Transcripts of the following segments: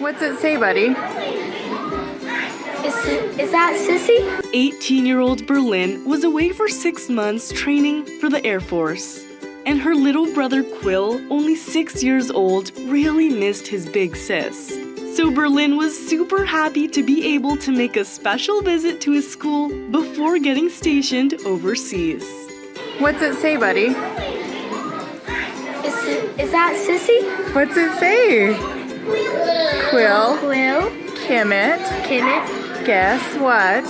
What's it say, buddy? Is that Sissy? 18-year-old Berlin was away for 6 months training for the Air Force. And her little brother Quill, only 6 years old, really missed his big sis. So Berlin was super happy to be able to make a special visit to his school before getting stationed overseas. What's it say, buddy? Is that Sissy? What's it say? Quill. Quill. Kimmit. Kimmit. Guess what?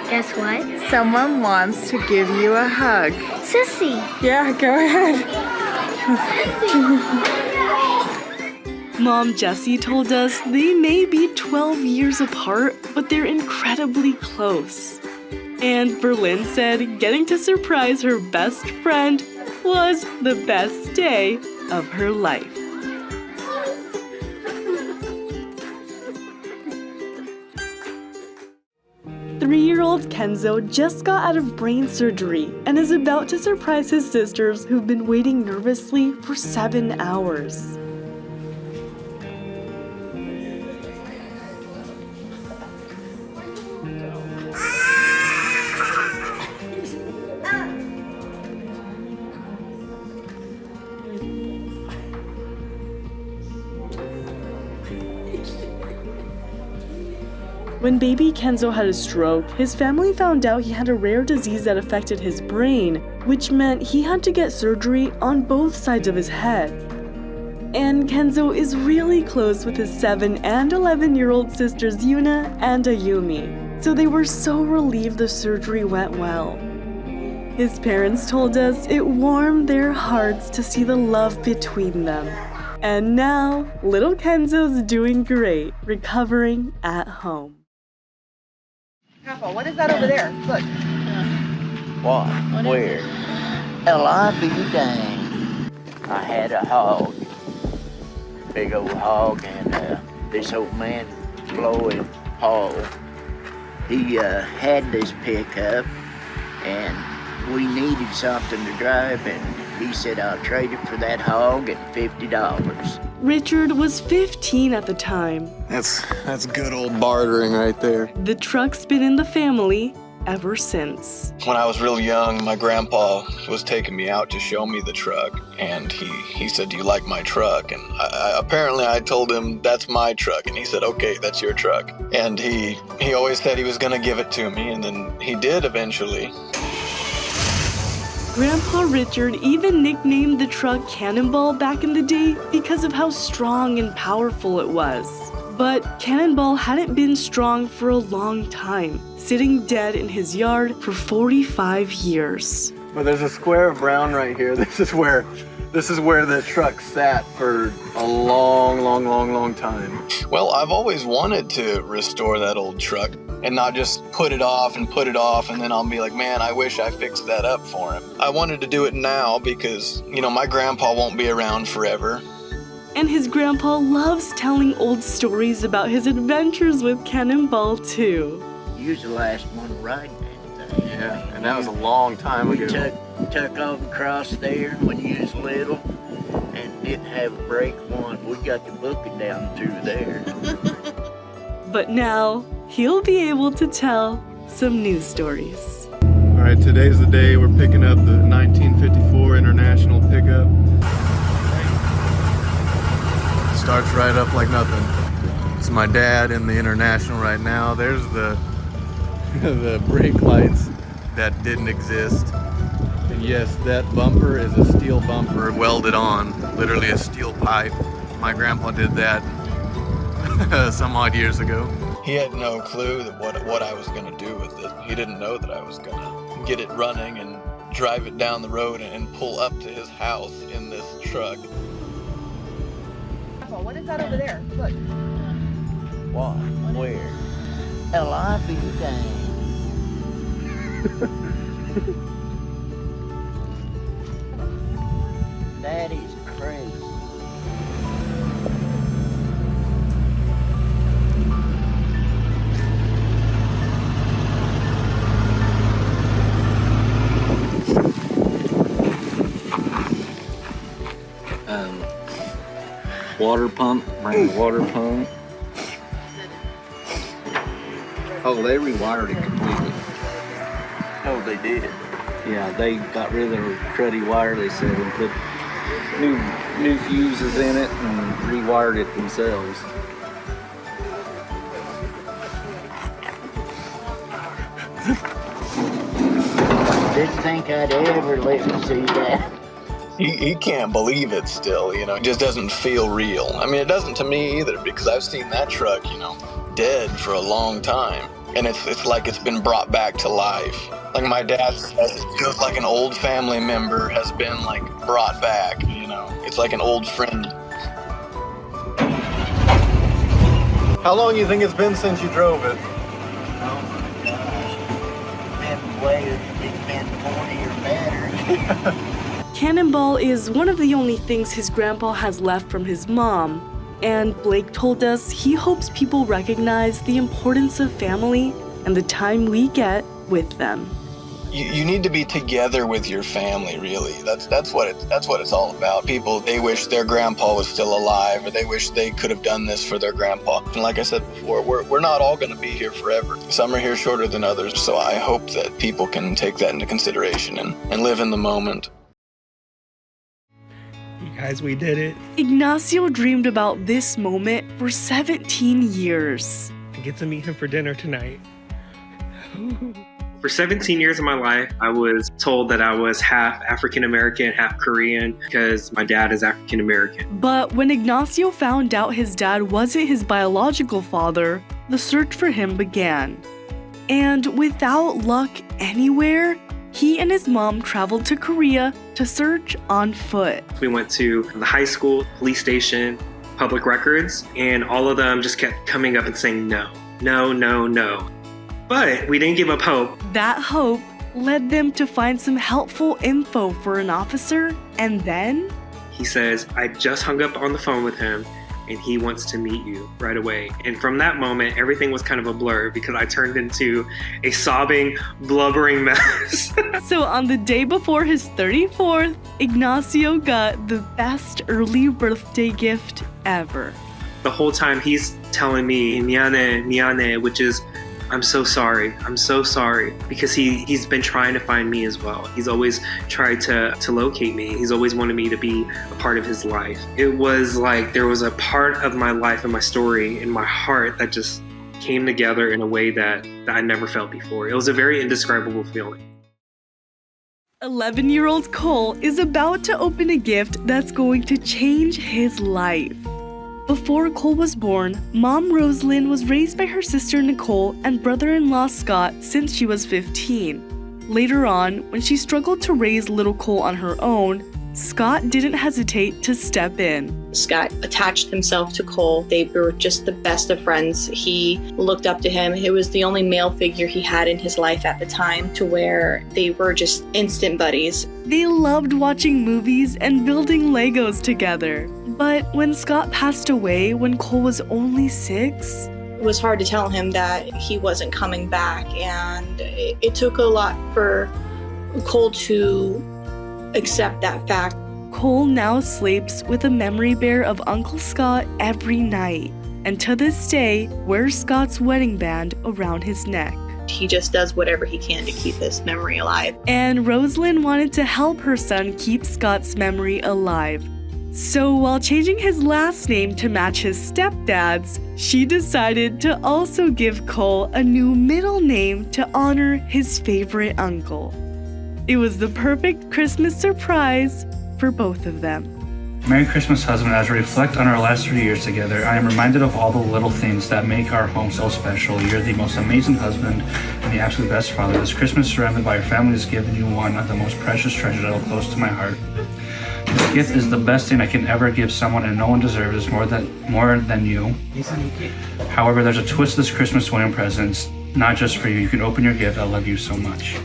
Guess what? Someone wants to give you a hug. Sissy. Yeah, go ahead. Mom Jessie told us they may be 12 years apart, but they're incredibly close. And Berlin said getting to surprise her best friend was the best day of her life. Three-year-old Kenzo just got out of brain surgery and is about to surprise his sisters who've been waiting nervously for 7 hours. When baby Kenzo had a stroke, his family found out he had a rare disease that affected his brain, which meant he had to get surgery on both sides of his head. And Kenzo is really close with his 7 and 11-year-old sisters Yuna and Ayumi, so they were so relieved the surgery went well. His parents told us it warmed their hearts to see the love between them. And now, little Kenzo's doing great, recovering at home. Papa, what is that over there? Look. What? Where? Hell, I'll be dang. I had a hog. Big old hog, and this old man, Floyd Hall, he had this pickup, and we needed something to drive, and he said, I'll trade it for that hog at $50. Richard was 15 at the time. That's good old bartering right there. The truck's been in the family ever since. When I was real young, my grandpa was taking me out to show me the truck, and he said, do you like my truck? And apparently I told him, that's my truck, and he said, okay, that's your truck. And he always said he was gonna give it to me, and then he did eventually. Grandpa Richard even nicknamed the truck Cannonball back in the day because of how strong and powerful it was. But Cannonball hadn't been strong for a long time, sitting dead in his yard for 45 years. Well, there's a square of brown right here. This is where the truck sat for a long time. Well, I've always wanted to restore that old truck and not just put it off, and then I'll be like, man, I wish I fixed that up for him. I wanted to do it now because, my grandpa won't be around forever. And his grandpa loves telling old stories about his adventures with Cannonball too. You was the last one riding that thing. Yeah, and that was a long time We ago. took off across there when you was little and didn't have a brake one. We got the booking down through there. But now, he'll be able to tell some new stories. All right, today's the day we're picking up the 1954 International pickup. Starts right up like nothing. It's my dad in the International right now. There's the the brake lights that didn't exist. And yes, that bumper is a steel bumper welded on, literally a steel pipe. My grandpa did that some odd years ago. He had no clue that what I was going to do with it. He didn't know that I was going to get it running and drive it down the road and pull up to his house in this truck. What is that over there? Look. What? Where? Hell, I'll be dang. That is crazy. Water pump, bring the water pump. Oh, they rewired it completely. Oh, they did. Yeah, they got rid of their cruddy wire, they said, and put new fuses in it and rewired it themselves. Didn't think I'd ever live to see that. He can't believe it still, you know. It just doesn't feel real. I mean, it doesn't to me either, because I've seen that truck, you know, dead for a long time. And it's like it's been brought back to life. Like my dad says, it feels like an old family member has been, like, brought back, you know. It's like an old friend. How long do you think it's been since you drove it? Oh my gosh. It's been 40 or better. Cannonball is one of the only things his grandpa has left from his mom, and Blake told us he hopes people recognize the importance of family and the time we get with them. You need to be together with your family, really. That's what it's all about. People, they wish their grandpa was still alive, or they wish they could have done this for their grandpa. And like I said before, we're not all going to be here forever. Some are here shorter than others, so I hope that people can take that into consideration and live in the moment. You guys, we did it. Ignacio dreamed about this moment for 17 years. I get to meet him for dinner tonight. For 17 years of my life, I was told that I was half African American, half Korean, because my dad is African American. But when Ignacio found out his dad wasn't his biological father, the search for him began. And without luck anywhere, he and his mom traveled to Korea to search on foot. We went to the high school, police station, public records, and all of them just kept coming up and saying no, no, no, no. But we didn't give up hope. That hope led them to find some helpful info for an officer, and then he says, I just hung up on the phone with him and he wants to meet you right away. And from that moment, everything was kind of a blur because I turned into a sobbing, blubbering mess. So on the day before his 34th, Ignacio got the best early birthday gift ever. The whole time he's telling me, miane, which is, I'm so sorry, because he's been trying to find me as well. He's always tried to locate me. He's always wanted me to be a part of his life. It was like there was a part of my life and my story in my heart that just came together in a way that I never felt before. It was a very indescribable feeling. 11-year-old Cole is about to open a gift that's going to change his life. Before Cole was born, Mom Rosalind was raised by her sister Nicole and brother-in-law Scott since she was 15. Later on, when she struggled to raise little Cole on her own, Scott didn't hesitate to step in. Scott attached himself to Cole. They were just the best of friends. He looked up to him. It was the only male figure he had in his life at the time, to where they were just instant buddies. They loved watching movies and building Legos together. But when Scott passed away when Cole was only 6, it was hard to tell him that he wasn't coming back, and it took a lot for Cole to accept that fact. Cole now sleeps with a memory bear of Uncle Scott every night, and to this day wears Scott's wedding band around his neck. He just does whatever he can to keep this memory alive. And Rosalind wanted to help her son keep Scott's memory alive. So while changing his last name to match his stepdad's, she decided to also give Cole a new middle name to honor his favorite uncle. It was the perfect Christmas surprise for both of them. Merry Christmas, husband. As we reflect on our last 3 years together, I am reminded of all the little things that make our home so special. You're the most amazing husband and the absolute best father. This Christmas, surrounded by your family, has given you one of the most precious treasures that are close to my heart. This gift is the best thing I can ever give someone, and no one deserves it more than you. However, there's a twist this Christmas to winning presents, not just for you. You can open your gift. I love you so much.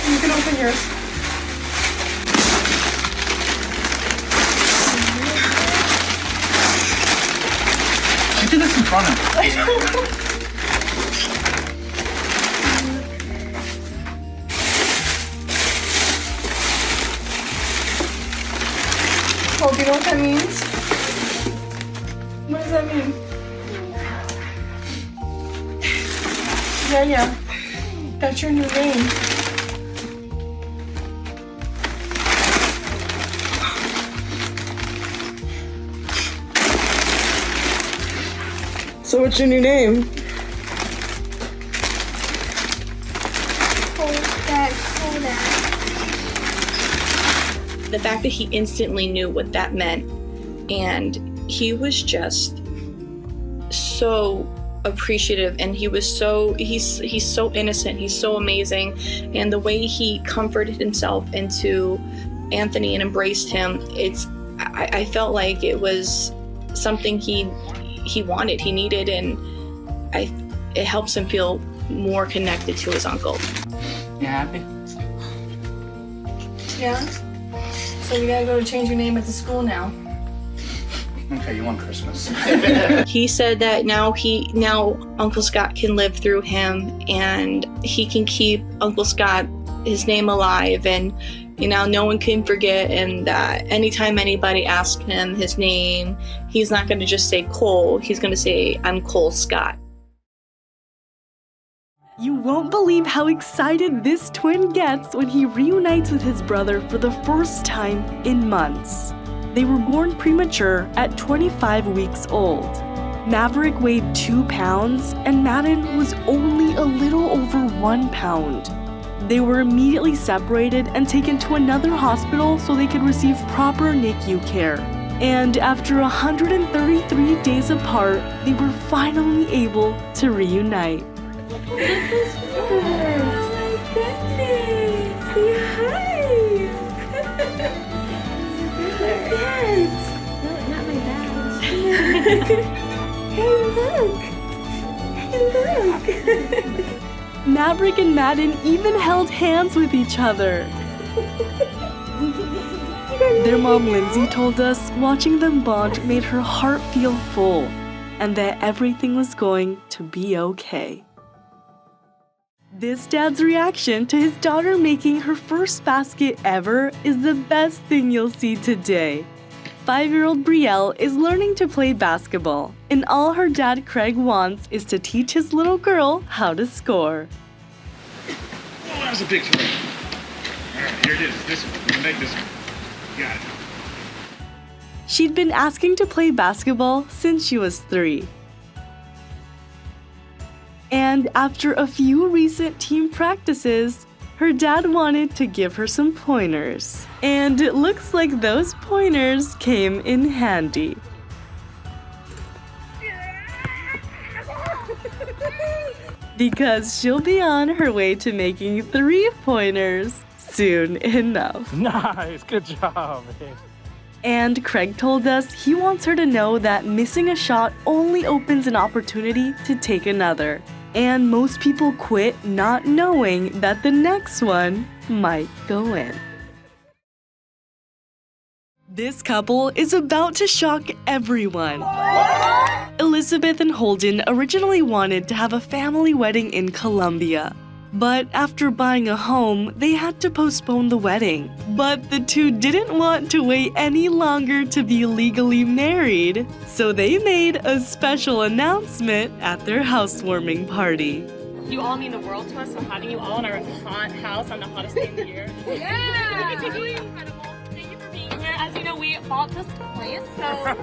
You can open yours. She did this in front of me. that means? What does that mean? Yeah. That's your new name. So what's your new name? The fact that he instantly knew what that meant, and he was just so appreciative, and he's so innocent, he's so amazing, and the way he comforted himself into Anthony and embraced him, I felt like it was something he wanted, he needed, and it helps him feel more connected to his uncle. You happy? Yeah? So you gotta go to change your name at the school now. Okay, you want Christmas. He said that now Uncle Scott can live through him, and he can keep Uncle Scott, his name alive, and no one can forget, and that anytime anybody asks him his name, he's not going to just say Cole, he's going to say, I'm Cole Scott. You won't believe how excited this twin gets when he reunites with his brother for the first time in months. They were born premature at 25 weeks old. Maverick weighed 2 pounds and Madden was only a little over 1 pound. They were immediately separated and taken to another hospital so they could receive proper NICU care. And after 133 days apart, they were finally able to reunite. Oh my goodness! Say hi! No, not my badge. Hey, look! Maverick and Madden even held hands with each other. Their mom Lindsay told us watching them bond made her heart feel full and that everything was going to be okay. This dad's reaction to his daughter making her first basket ever is the best thing you'll see today. 5-year-old Brielle is learning to play basketball, and all her dad Craig wants is to teach his little girl how to score. Oh, that was a big three. All right, here it is. This one. We're gonna make this one. Got it. She'd been asking to play basketball since she was 3. And after a few recent team practices, her dad wanted to give her some pointers. And it looks like those pointers came in handy. Because she'll be on her way to making 3-pointers soon enough. Nice. Good job, man. And Craig told us he wants her to know that missing a shot only opens an opportunity to take another. And most people quit not knowing that the next one might go in. This couple is about to shock everyone. Elizabeth and Holden originally wanted to have a family wedding in Colombia. But after buying a home, they had to postpone the wedding. But the two didn't want to wait any longer to be legally married, so they made a special announcement at their housewarming party. You all mean the world to us, so having you all in our hot house on the hottest day of the year. Yeah! It's really incredible. Thank you for being here. As you know, we bought this place, so...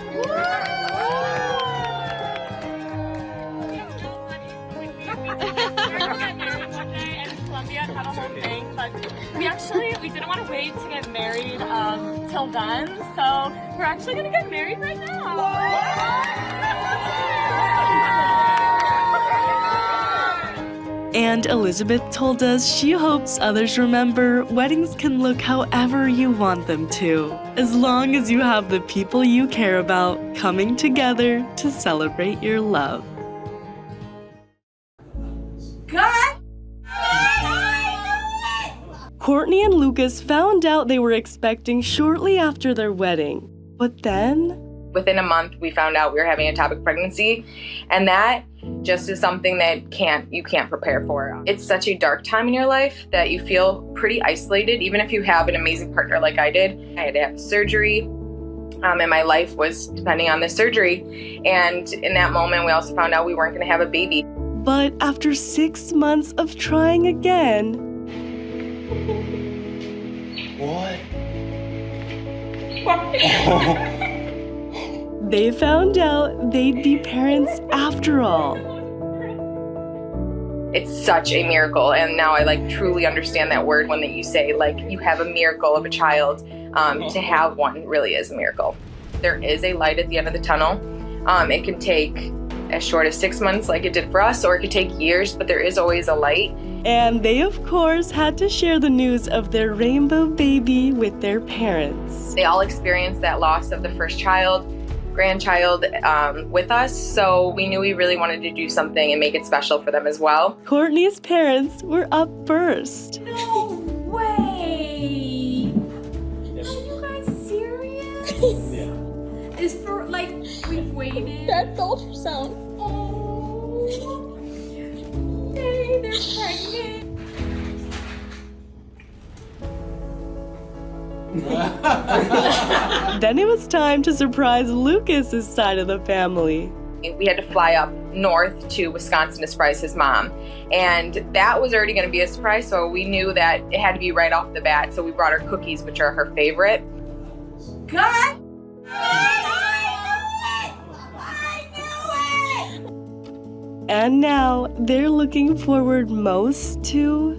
Had a whole thing, but we didn't want to wait to get married till then, so we're actually gonna get married right now. And Elizabeth told us she hopes others remember weddings can look however you want them to, as long as you have the people you care about coming together to celebrate your love. Courtney and Lucas found out they were expecting shortly after their wedding, but then... Within a month, we found out we were having an ectopic pregnancy, and that just is something that you can't prepare for. It's such a dark time in your life that you feel pretty isolated, even if you have an amazing partner like I did. I had to have surgery, And my life was depending on this surgery. And in that moment, we also found out we weren't going to have a baby. But after 6 months of trying again, What? they found out they'd be parents after all. It's such a miracle, and now I truly understand that word when you say you have a miracle of a child. To have one really is a miracle. There is a light at the end of the tunnel. It can take as short as 6 months like it did for us, or it could take years, but there is always a light. And they, of course, had to share the news of their rainbow baby with their parents. They all experienced that loss of the first grandchild with us, so we knew we really wanted to do something and make it special for them as well. Courtney's parents were up first. No way! Are you guys serious? Yeah. It's for we've waited. That's the ultrasound. Oh, hey, they're pregnant. Then it was time to surprise Lucas's side of the family. We had to fly up north to Wisconsin to surprise his mom. And that was already going to be a surprise, so we knew that it had to be right off the bat. So we brought her cookies, which are her favorite. God! And now they're looking forward most to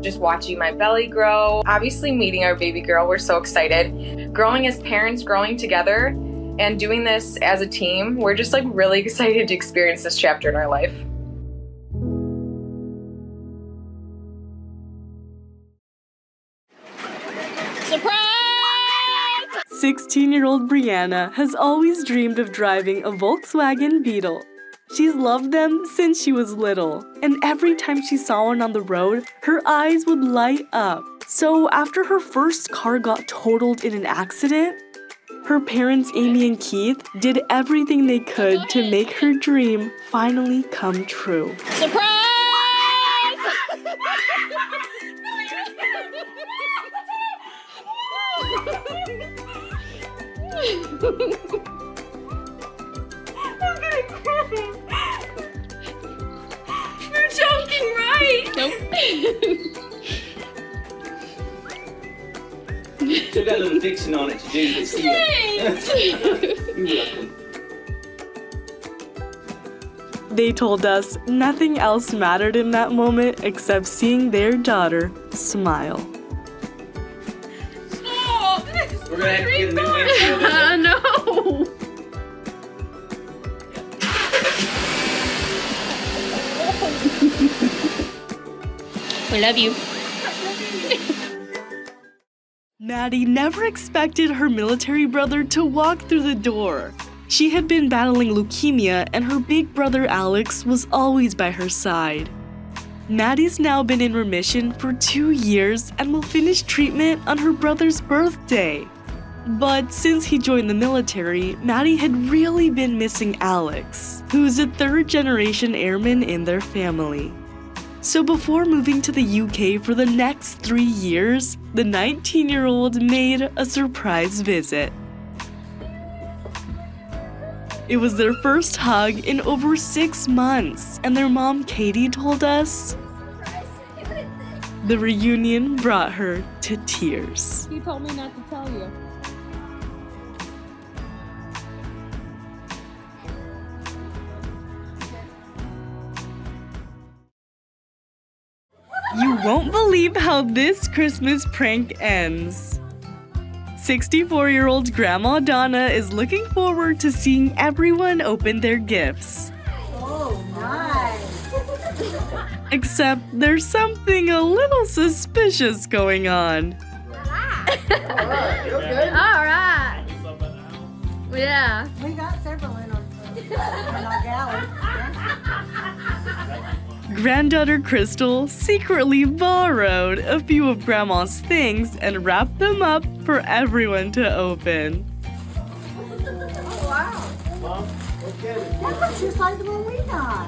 Just watching my belly grow. Obviously meeting our baby girl, we're so excited. Growing as parents, growing together, and doing this as a team, we're just really excited to experience this chapter in our life. Surprise! 16-year-old Brianna has always dreamed of driving a Volkswagen Beetle. She's loved them since she was little, and every time she saw one on the road, her eyes would light up. So after her first car got totaled in an accident, her parents, Amy and Keith, did everything they could to make her dream finally come true. Surprise! You're joking, right? Nope. Still got a little fixing on it to do. But see You're welcome. They told us nothing else mattered in that moment except seeing their daughter smile. Stop! We're gonna have to get a new windshield in there. No! We love you. Maddie never expected her military brother to walk through the door. She had been battling leukemia, and her big brother Alex was always by her side. Maddie's now been in remission for 2 years and will finish treatment on her brother's birthday. But since he joined the military, Maddie had really been missing Alex, who's a third-generation airman in their family. So before moving to the UK for the next 3 years, the 19-year-old made a surprise visit. It was their first hug in over 6 months, and their mom Katie told us the reunion brought her to tears. He told me not to tell you. You won't believe how this Christmas prank ends. 64-year-old Grandma Donna is looking forward to seeing everyone open their gifts. Oh, nice. Except there's something a little suspicious going on. Alright. Yeah. We got several in our galley. Granddaughter Crystal secretly borrowed a few of Grandma's things and wrapped them up for everyone to open. Oh, wow. That looks just like the one we got.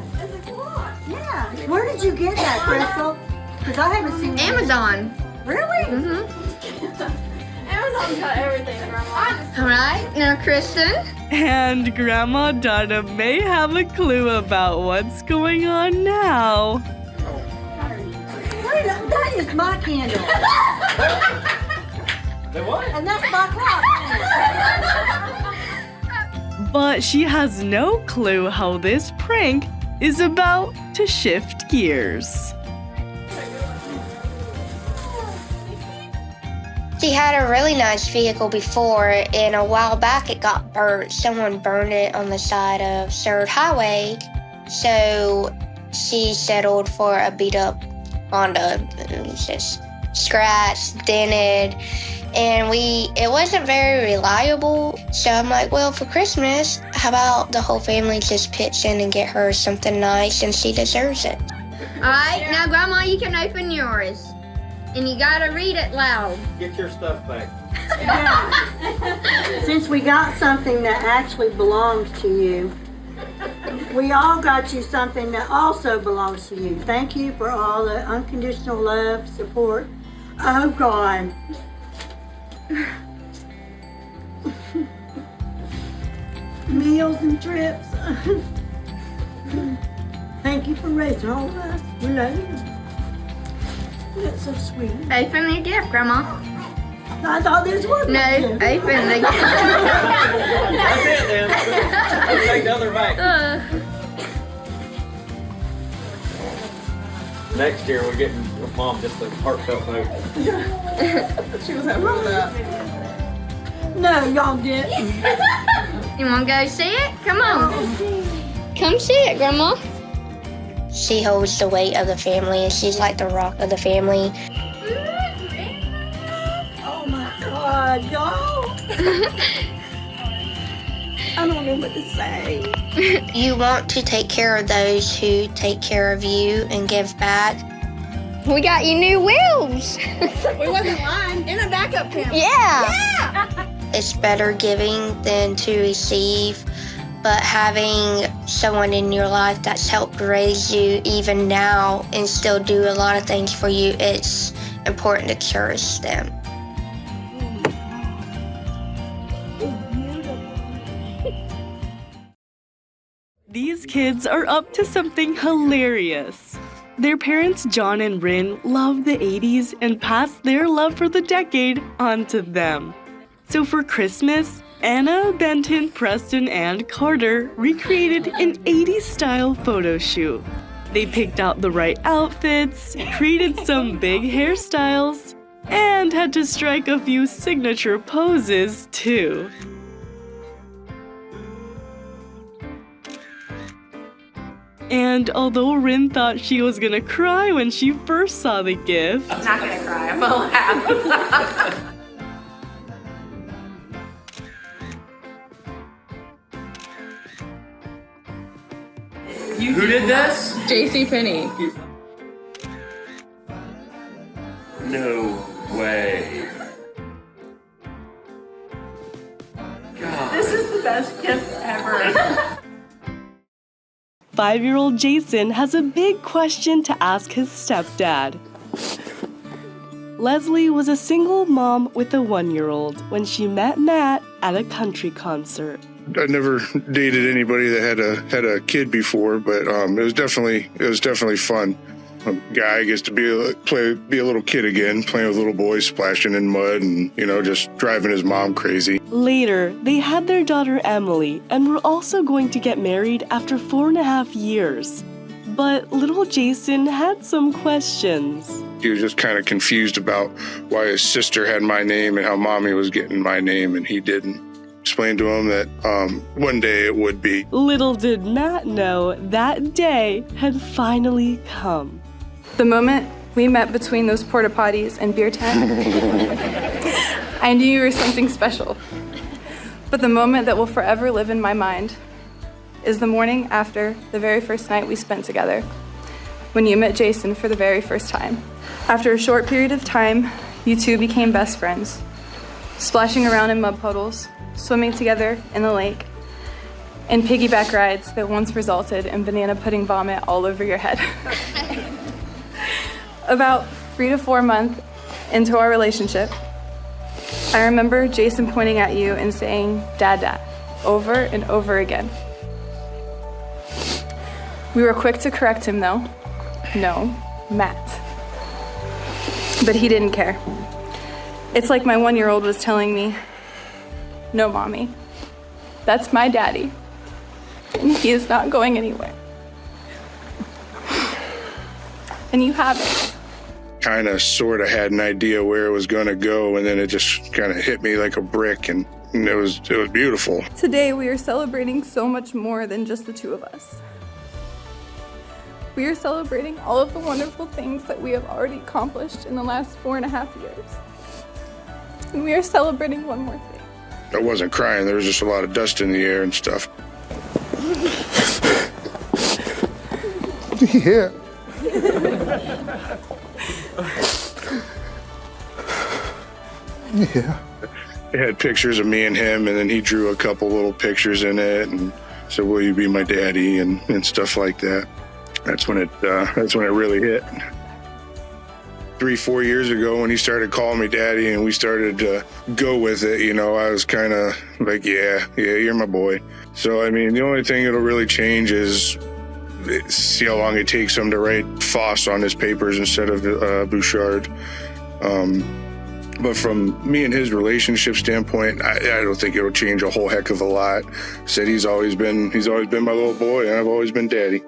Yeah. Where did you get that, Crystal? Because I haven't seen one. Amazon. Really? Mm-hmm. All right, now Kristen. And Grandma Donna may have a clue about what's going on now. That is my candle. What? And that's my clock. But she has no clue how this prank is about to shift gears. She had a really nice vehicle before, and a while back it got burnt. Someone burned it on the side of Third Highway, so she settled for a beat-up Honda. It was just scratched, dented, and it wasn't very reliable. So I'm like, well, for Christmas, how about the whole family just pitch in and get her something nice, and she deserves it. All right, now Grandma, you can open yours. And you gotta read it loud. Get your stuff back. Yeah. Since we got something that actually belongs to you, we all got you something that also belongs to you. Thank you for all the unconditional love, support. Oh, God. Meals and trips. Thank you for raising all of us. We love you. That's so sweet. Open the gift, Grandma. I thought this was No, open the gift. That's it then. Let's take the other back. Next year we're getting Mom just a heartfelt note. She was happy with that. No, y'all didn't. You wanna go see it? Come on. Come see it, Grandma. She holds the weight of the family, and she's like the rock of the family. Oh my God, y'all. I don't know what to say. You want to take care of those who take care of you and give back. We got you new wheels. We wasn't lying. In a backup camera. Yeah. It's better giving than to receive, but having someone in your life that's helped raise you even now and still do a lot of things for you, it's important to cherish them. These kids are up to something hilarious. Their parents, John and Rin, love the 80s and passed their love for the decade on to them. So for Christmas, Anna, Benton, Preston, and Carter recreated an 80s style photo shoot. They picked out the right outfits, created some big hairstyles, and had to strike a few signature poses too. And although Rin thought she was gonna cry when she first saw the gift, I'm not gonna cry, I'm gonna laugh. Who did this? JCPenney. No way. God. This is the best gift ever. 5-year-old Jason has a big question to ask his stepdad. Leslie was a single mom with a 1-year-old when she met Matt at a country concert. I never dated anybody that had a kid before, but it was definitely fun. A guy gets to be a little kid again, playing with little boys, splashing in mud, and just driving his mom crazy. Later, they had their daughter Emily and were also going to get married after 4.5 years. But little Jason had some questions. He was just kind of confused about why his sister had my name and how mommy was getting my name and he didn't. Explained to him that one day it would be. Little did Matt know that day had finally come. The moment we met between those porta potties and beer tent, I knew you were something special. But the moment that will forever live in my mind is the morning after the very first night we spent together, when you met Jason for the very first time. After a short period of time, you two became best friends, splashing around in mud puddles, swimming together in the lake, and piggyback rides that once resulted in banana pudding vomit all over your head. About 3 to 4 months into our relationship, I remember Jason pointing at you and saying, "Dad, Dad," over and over again. We were quick to correct him though. No, Matt. But he didn't care. It's like my 1-year-old was telling me, "No, Mommy, that's my daddy, and he is not going anywhere." And you have it. Kind of sort of had an idea where it was going to go, and then it just kind of hit me like a brick, and it was beautiful. Today we are celebrating so much more than just the two of us. We are celebrating all of the wonderful things that we have already accomplished in the last 4.5 years. And we are celebrating one more thing. I wasn't crying, there was just a lot of dust in the air and stuff. Yeah. Yeah. It had pictures of me and him, and then he drew a couple little pictures in it and said, "Will you be my daddy?" and stuff like that. That's when it really hit. 3-4 years ago when he started calling me daddy and we started to go with it, you know, I was kind of like, yeah, you're my boy. So, I mean, the only thing that'll really change is see how long it takes him to write Foss on his papers instead of Bouchard. But from me and his relationship standpoint, I don't think it'll change a whole heck of a lot. Said he's always been my little boy, and I've always been daddy.